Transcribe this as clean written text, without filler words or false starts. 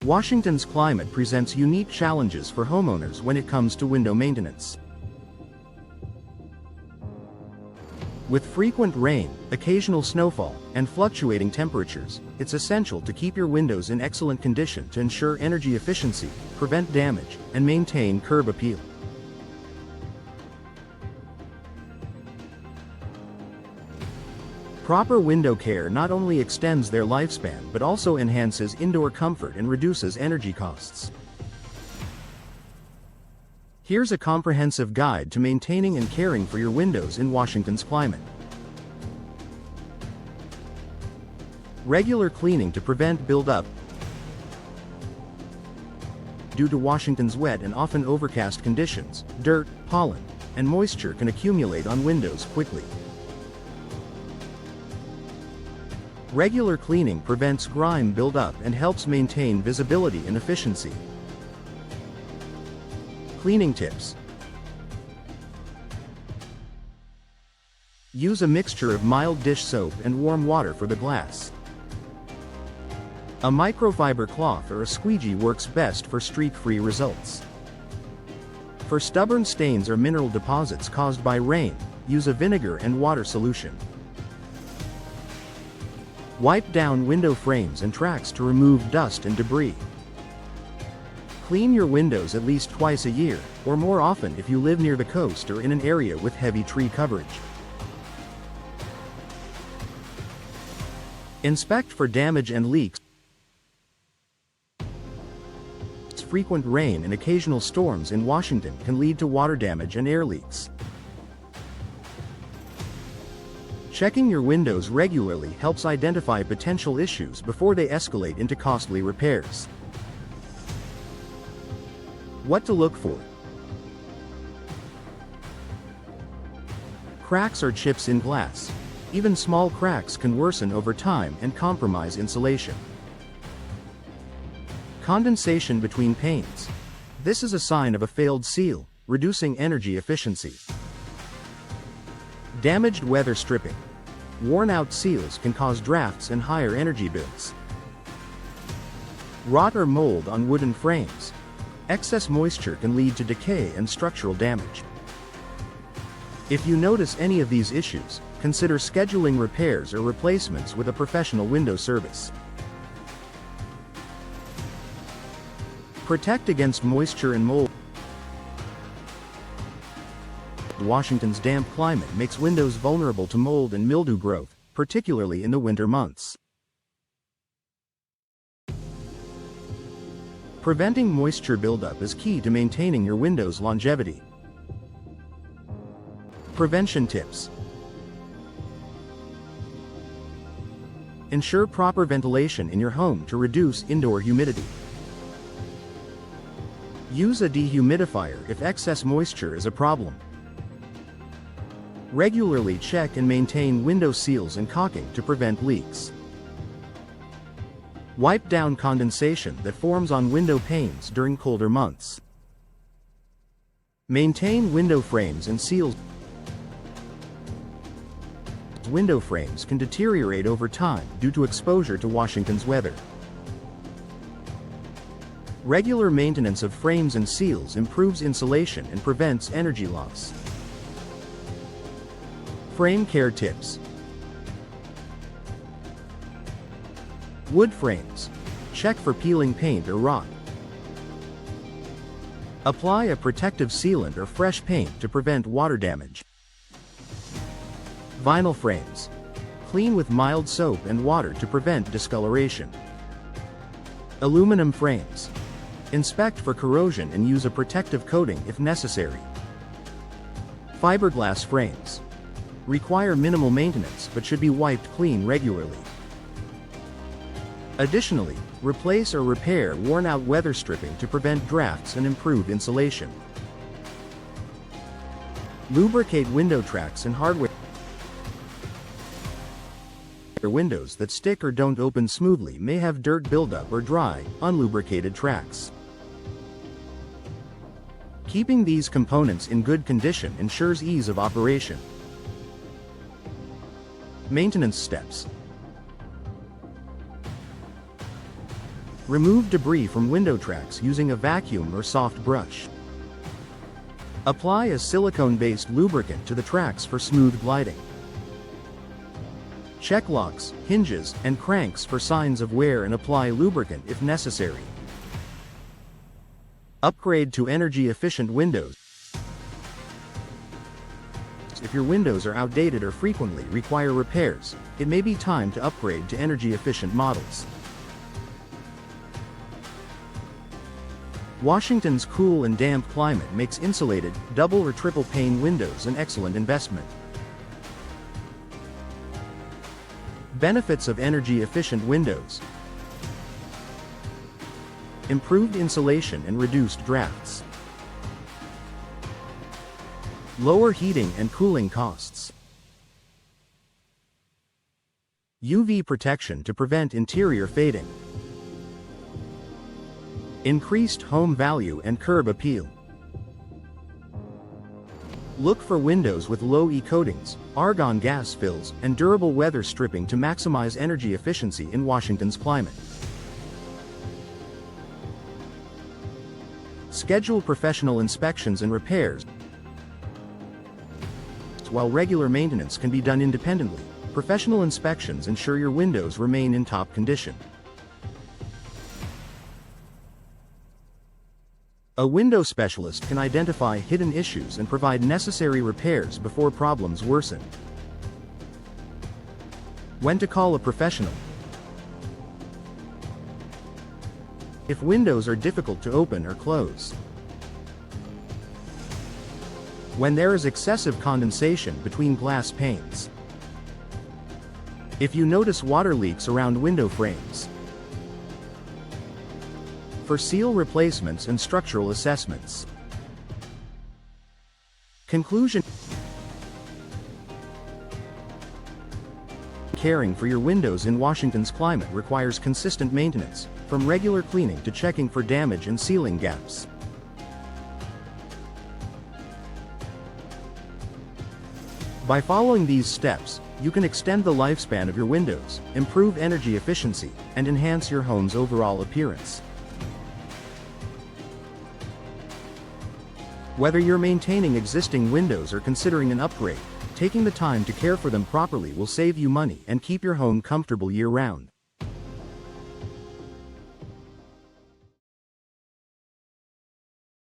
Washington's climate presents unique challenges for homeowners when it comes to window maintenance. With frequent rain, occasional snowfall, and fluctuating temperatures, it's essential to keep your windows in excellent condition to ensure energy efficiency, prevent damage, and maintain curb appeal. Proper window care not only extends their lifespan but also enhances indoor comfort and reduces energy costs. Here's a comprehensive guide to maintaining and caring for your windows in Washington's climate. Regular cleaning to prevent buildup. Due to Washington's wet and often overcast conditions, dirt, pollen, and moisture can accumulate on windows quickly. Regular cleaning prevents grime buildup and helps maintain visibility and efficiency. Cleaning tips. Use a mixture of mild dish soap and warm water for the glass. A microfiber cloth or a squeegee works best for streak-free results. For stubborn stains or mineral deposits caused by rain, use a vinegar and water solution. Wipe down window frames and tracks to remove dust and debris. Clean your windows at least twice a year, or more often if you live near the coast or in an area with heavy tree coverage. Inspect for damage and leaks. Frequent rain and occasional storms in Washington can lead to water damage and air leaks. Checking your windows regularly helps identify potential issues before they escalate into costly repairs. What to look for? Cracks or chips in glass. Even small cracks can worsen over time and compromise insulation. Condensation between panes. This is a sign of a failed seal, reducing energy efficiency. Damaged weather stripping. Worn-out seals can cause drafts and higher energy bills. Rot or mold on wooden frames. Excess moisture can lead to decay and structural damage. If you notice any of these issues, consider scheduling repairs or replacements with a professional window service. Protect against moisture and mold. Washington's damp climate makes windows vulnerable to mold and mildew growth, particularly in the winter months. Preventing moisture buildup is key to maintaining your window's longevity. Prevention tips. Ensure proper ventilation in your home to reduce indoor humidity. Use a dehumidifier if excess moisture is a problem. Regularly check and maintain window seals and caulking to prevent leaks. Wipe down condensation that forms on window panes during colder months. Maintain window frames and seals. Window frames can deteriorate over time due to exposure to Washington's weather. Regular maintenance of frames and seals improves insulation and prevents energy loss. Frame care tips. Wood frames. Check for peeling paint or rot. Apply a protective sealant or fresh paint to prevent water damage. Vinyl frames. Clean with mild soap and water to prevent discoloration. Aluminum frames. Inspect for corrosion and use a protective coating if necessary. Fiberglass frames. Require minimal maintenance but should be wiped clean regularly. Additionally, replace or repair worn-out weather stripping to prevent drafts and improve insulation. Lubricate window tracks and hardware. Windows that stick or don't open smoothly may have dirt buildup or dry, unlubricated tracks. Keeping these components in good condition ensures ease of operation. Maintenance steps. Remove debris from window tracks using a vacuum or soft brush. Apply a silicone-based lubricant to the tracks for smooth gliding. Check locks, hinges, and cranks for signs of wear and apply lubricant if necessary. Upgrade to energy-efficient windows. If your windows are outdated or frequently require repairs, it may be time to upgrade to energy-efficient models. Washington's cool and damp climate makes insulated, double or triple pane windows an excellent investment. Benefits of energy-efficient windows: improved insulation and reduced drafts, lower heating and cooling costs, UV protection to prevent interior fading, increased home value and curb appeal. Look for windows with low E coatings, argon gas fills, and durable weather stripping to maximize energy efficiency in Washington's climate. Schedule professional inspections and repairs. While regular maintenance can be done independently, professional inspections ensure your windows remain in top condition. A window specialist can identify hidden issues and provide necessary repairs before problems worsen. When to call a professional. If windows are difficult to open or close. When there is excessive condensation between glass panes. If you notice water leaks around window frames. For seal replacements and structural assessments. Conclusion: caring for your windows in Washington's climate requires consistent maintenance, from regular cleaning to checking for damage and sealing gaps. By following these steps, you can extend the lifespan of your windows, improve energy efficiency, and enhance your home's overall appearance. Whether you're maintaining existing windows or considering an upgrade, taking the time to care for them properly will save you money and keep your home comfortable year-round.